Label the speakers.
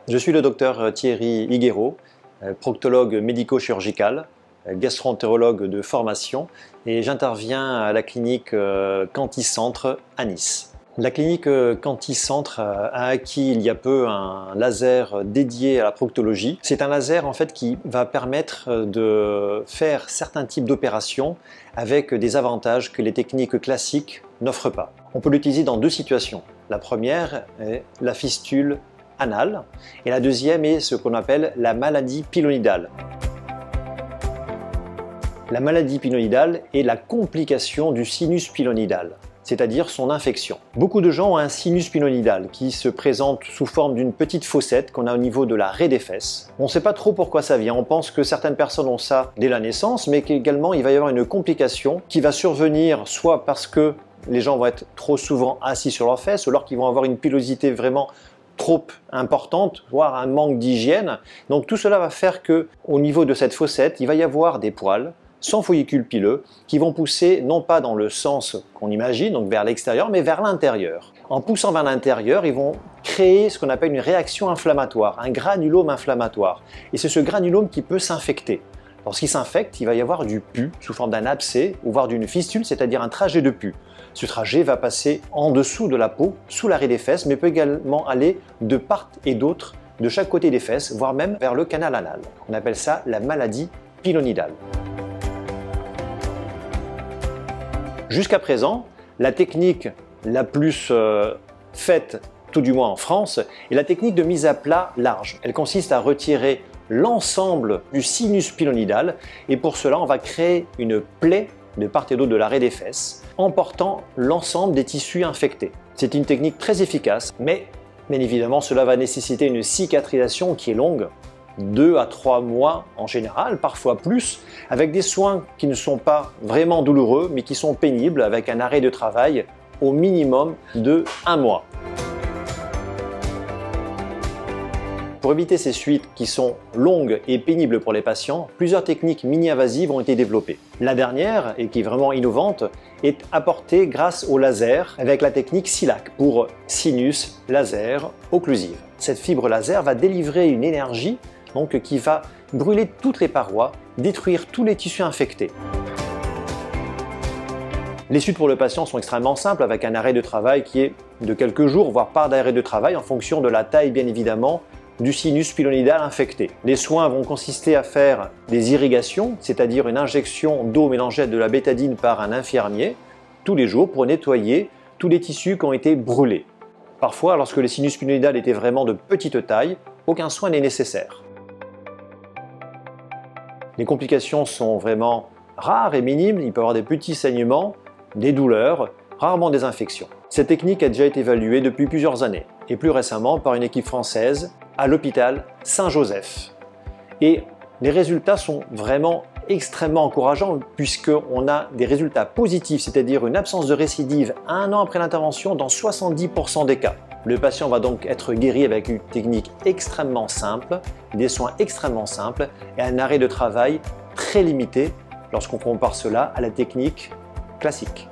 Speaker 1: Je suis le docteur Thierry Higuero, proctologue médico-chirurgical, gastro-entérologue de formation et j'interviens à la clinique Quanticentre à Nice. La clinique Quanticentre a acquis il y a peu un laser dédié à la proctologie. C'est un laser en fait qui va permettre de faire certains types d'opérations avec des avantages que les techniques classiques n'offrent pas. On peut l'utiliser dans deux situations. La première est la fistule anale et la deuxième est ce qu'on appelle la maladie pilonidale. La maladie pilonidale est la complication du sinus pilonidal, c'est-à-dire son infection. Beaucoup de gens ont un sinus pilonidal qui se présente sous forme d'une petite fossette qu'on a au niveau de la raie des fesses. On ne sait pas trop pourquoi ça vient, on pense que certaines personnes ont ça dès la naissance, mais qu'également il va y avoir une complication qui va survenir soit parce que les gens vont être trop souvent assis sur leurs fesses, ou alors qu'ils vont avoir une pilosité vraiment trop importante, voire un manque d'hygiène. Donc tout cela va faire que, au niveau de cette fossette, il va y avoir des poils sans follicule pileux qui vont pousser non pas dans le sens qu'on imagine, donc vers l'extérieur, mais vers l'intérieur. En poussant vers l'intérieur, ils vont créer ce qu'on appelle une réaction inflammatoire, un granulome inflammatoire. Et c'est ce granulome qui peut s'infecter. Lorsqu'il s'infecte, il va y avoir du pus sous forme d'un abcès ou voire d'une fistule, c'est-à-dire un trajet de pus. Ce trajet va passer en dessous de la peau, sous la raie des fesses, mais peut également aller de part et d'autre, de chaque côté des fesses, voire même vers le canal anal. On appelle ça la maladie pilonidale. Jusqu'à présent, la technique la plus faite, tout du moins en France, est la technique de mise à plat large. Elle consiste à retirer l'ensemble du sinus pilonidal et pour cela, on va créer une plaie de part et d'autre de la raie des fesses, emportant l'ensemble des tissus infectés. C'est une technique très efficace, mais bien évidemment, cela va nécessiter une cicatrisation qui est longue, 2 à 3 mois en général, parfois plus, avec des soins qui ne sont pas vraiment douloureux, mais qui sont pénibles, avec un arrêt de travail au minimum de 1 mois. Pour éviter ces suites qui sont longues et pénibles pour les patients, plusieurs techniques mini-invasives ont été développées. La dernière, et qui est vraiment innovante, est apportée grâce au laser avec la technique SILAC pour sinus laser occlusive. Cette fibre laser va délivrer une énergie qui va brûler toutes les parois, détruire tous les tissus infectés. Les suites pour le patient sont extrêmement simples avec un arrêt de travail qui est de quelques jours, voire pas d'arrêt de travail en fonction de la taille bien évidemment du sinus pilonidal infecté. Les soins vont consister à faire des irrigations, c'est-à-dire une injection d'eau mélangée à de la bétadine par un infirmier tous les jours pour nettoyer tous les tissus qui ont été brûlés. Parfois, lorsque le sinus pilonidal était vraiment de petite taille, aucun soin n'est nécessaire. Les complications sont vraiment rares et minimes, il peut y avoir des petits saignements, des douleurs, rarement des infections. Cette technique a déjà été évaluée depuis plusieurs années et plus récemment par une équipe française à l'hôpital Saint-Joseph. Et les résultats sont vraiment extrêmement encourageants puisqu'on a des résultats positifs, c'est-à-dire une absence de récidive 1 an après l'intervention dans 70% des cas. Le patient va donc être guéri avec une technique extrêmement simple, des soins extrêmement simples et un arrêt de travail très limité lorsqu'on compare cela à la technique classique.